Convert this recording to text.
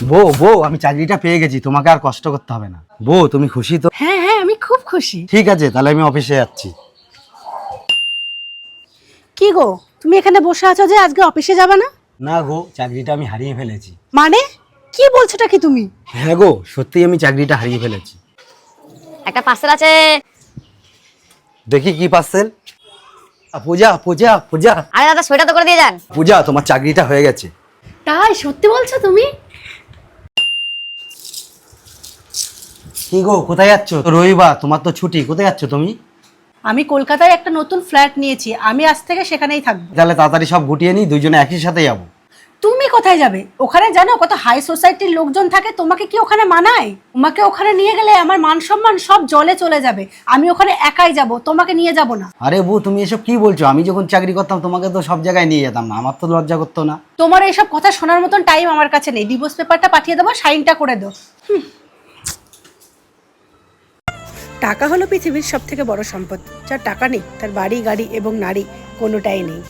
বউ বউ আমি চাকরিটা পেয়ে গেছি, তোমাকে আর কষ্ট করতে হবে না। বউ তুমি খুশি তো? হ্যাঁ হ্যাঁ, আমি খুব খুশি। ঠিক আছে, তাহলে আমি অফিসে যাচ্ছি। কি গো, তুমি এখানে বসে আছো যে, আজকে অফিসে যাবে না? না গো, চাকরিটা আমি হারিয়ে ফেলেছি। মানে কি বলছোটা কি তুমি? হ্যাঁ গো, সত্যি আমি চাকরিটা হারিয়ে ফেলেছি। একটা পার্সেল আছে। দেখি কি পার্সেল। পূজা পূজা পূজা আরে দাদা, সোয়েটার তো করে দিয়ে যান। পূজা, তোমার চাকরিটা হয়ে গেছে। তাই সত্যি বলছো তুমি? কি গো, কোথায় যাচ্ছ? রবিবার, তোমার তো ছুটি, কোথায় যাচ্ছ তুমি? আমি কলকাতায় একটা নতুন ফ্ল্যাট নিয়েছি, আমি আজ থেকে সেখানেই থাকবো। তাহলে তাড়াতাড়ি সব গুটিয়ে নিই, দুইজনে একই সাথে যাবো। তুমি কোথায় যাবে? ওখানে জানো কত হাই সোসাইটির লোকজন থাকে, তোমাকে কি ওখানে মানায়? তোমাকে ওখানে নিয়ে গেলে আমার মান সম্মান সব জলে চলে যাবে। আমি ওখানে একাই যাব, তোমাকে নিয়ে যাব না। আরে বউ, তুমি এসব কি বলছো? আমি যখন চাকরি করতাম তোমাকে তো সব জায়গায় নিয়ে যেতাম না, আমার তো লজ্জা করতো না। তোমার এইসব কথা শোনার মতন টাইম আমার কাছে নেই। ডিভোর্স পেপারটা পাঠিয়ে দেবো, সাইনটা করে দাও। টাকা হলো পৃথিবীর সব থেকে বড় সম্পদ। যার টাকা নেই তার বাড়ি গাড়ি এবং নারী কোনোটাই নেই।